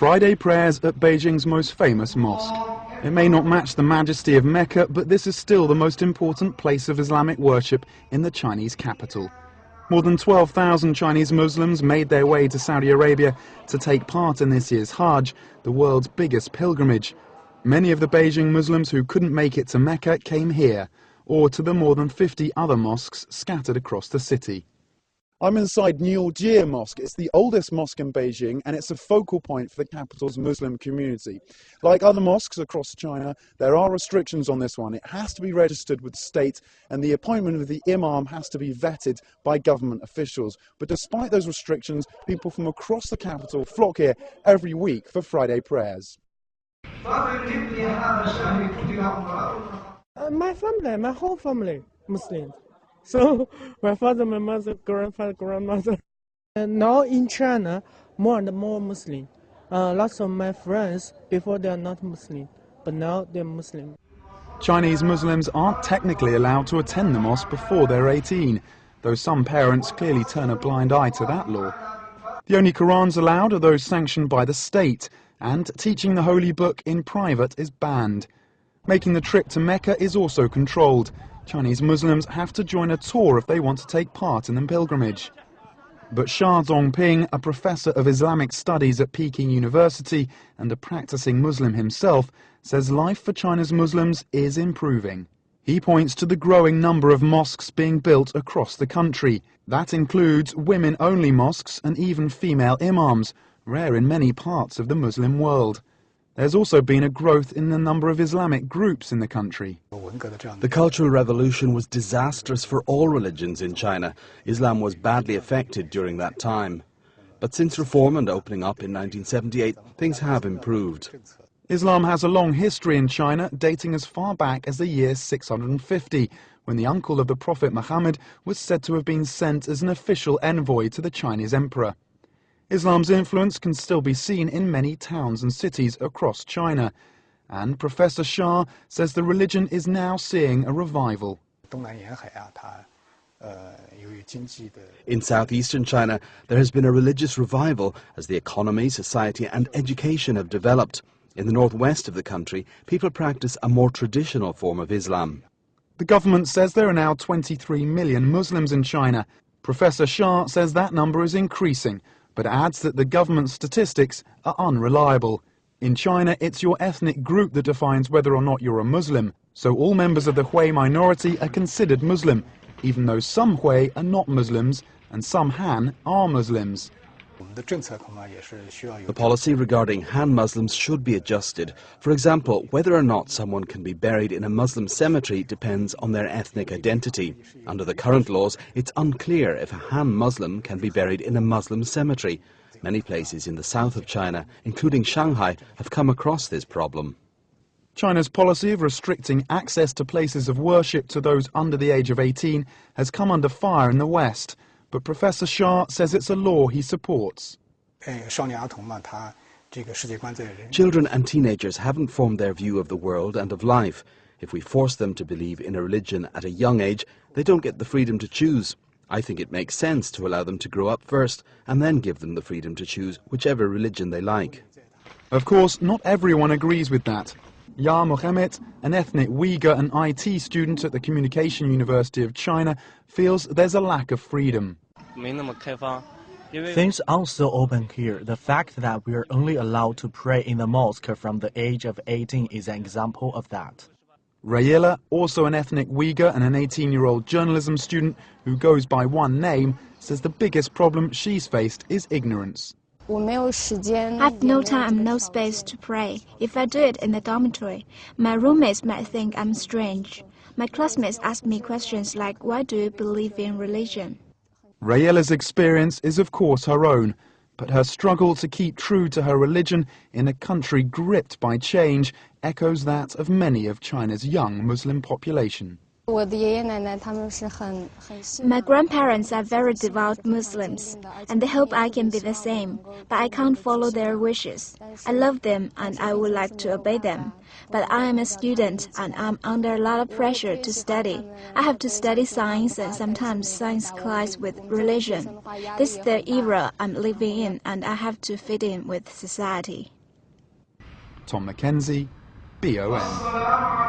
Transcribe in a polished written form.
Friday prayers at Beijing's most famous mosque. It may not match the majesty of Mecca, but this is still the most important place of Islamic worship in the Chinese capital. More than 12,000 Chinese Muslims made their way to Saudi Arabia to take part in this year's Hajj, the world's biggest pilgrimage. Many of the Beijing Muslims who couldn't make it to Mecca came here, or to the more than 50 other mosques scattered across the city. I'm inside Niujie Mosque. It's the oldest mosque in Beijing, and it's a focal point for the capital's Muslim community. Like other mosques across China, there are restrictions on this one. It has to be registered with the state, and the appointment of the imam has to be vetted by government officials. But despite those restrictions, people from across the capital flock here every week for Friday prayers. My family, my whole family, Muslim. So my father, my mother, grandfather, grandmother. And now in China, more and more Muslim. Lots of my friends, before they are not Muslim, but now they're Muslim. Chinese Muslims aren't technically allowed to attend the mosque before they're 18, though some parents clearly turn a blind eye to that law. The only Qurans allowed are those sanctioned by the state, and teaching the holy book in private is banned. Making the trip to Mecca is also controlled. Chinese Muslims have to join a tour if they want to take part in the pilgrimage. But Xia Zongping, a professor of Islamic studies at Peking University and a practicing Muslim himself, says life for China's Muslims is improving. He points to the growing number of mosques being built across the country. That includes women-only mosques and even female imams, rare in many parts of the Muslim world. There's also been a growth in the number of Islamic groups in the country. The Cultural Revolution was disastrous for all religions in China. Islam was badly affected during that time. But since reform and opening up in 1978, things have improved. Islam has a long history in China, dating as far back as the year 650, when the uncle of the Prophet Muhammad was said to have been sent as an official envoy to the Chinese emperor. Islam's influence can still be seen in many towns and cities across China, and Professor Xia says the religion is now seeing a revival. In southeastern China, there has been a religious revival as the economy, society and education have developed. In the northwest of the country, people practice a more traditional form of Islam. The government says there are now 23 million Muslims in China. Professor Xia says that number is increasing, but adds that the government statistics are unreliable. In China, it's your ethnic group that defines whether or not you're a Muslim, so all members of the Hui minority are considered Muslim, even though some Hui are not Muslims and some Han are Muslims. The policy regarding Han Muslims should be adjusted. For example, whether or not someone can be buried in a Muslim cemetery depends on their ethnic identity. Under the current laws, it's unclear if a Han Muslim can be buried in a Muslim cemetery. Many places in the south of China, including Shanghai, have come across this problem. China's policy of restricting access to places of worship to those under the age of 18 has come under fire in the West. But Professor Xia says it's a law he supports. Children and teenagers haven't formed their view of the world and of life. If we force them to believe in a religion at a young age, they don't get the freedom to choose. I think it makes sense to allow them to grow up first and then give them the freedom to choose whichever religion they like. Of course, not everyone agrees with that. Ya Mohammed, an ethnic Uyghur and IT student at the Communication University of China, feels there's a lack of freedom. Things aren't so open here. The fact that we're only allowed to pray in the mosque from the age of 18 is an example of that. Rayela, also an ethnic Uyghur and an 18-year-old journalism student who goes by one name, says the biggest problem she's faced is ignorance. I've no time, no space to pray. If I do it in the dormitory, my roommates might think I'm strange. My classmates ask me questions like, why do you believe in religion? Rayela's experience is of course her own, but her struggle to keep true to her religion in a country gripped by change echoes that of many of China's young Muslim population. My grandparents are very devout Muslims, and they hope I can be the same, but I can't follow their wishes. I love them and I would like to obey them, but I am a student and I'm under a lot of pressure to study. I have to study science and sometimes science clash with religion. This is the era I'm living in and I have to fit in with society. Tom Mackenzie, BON.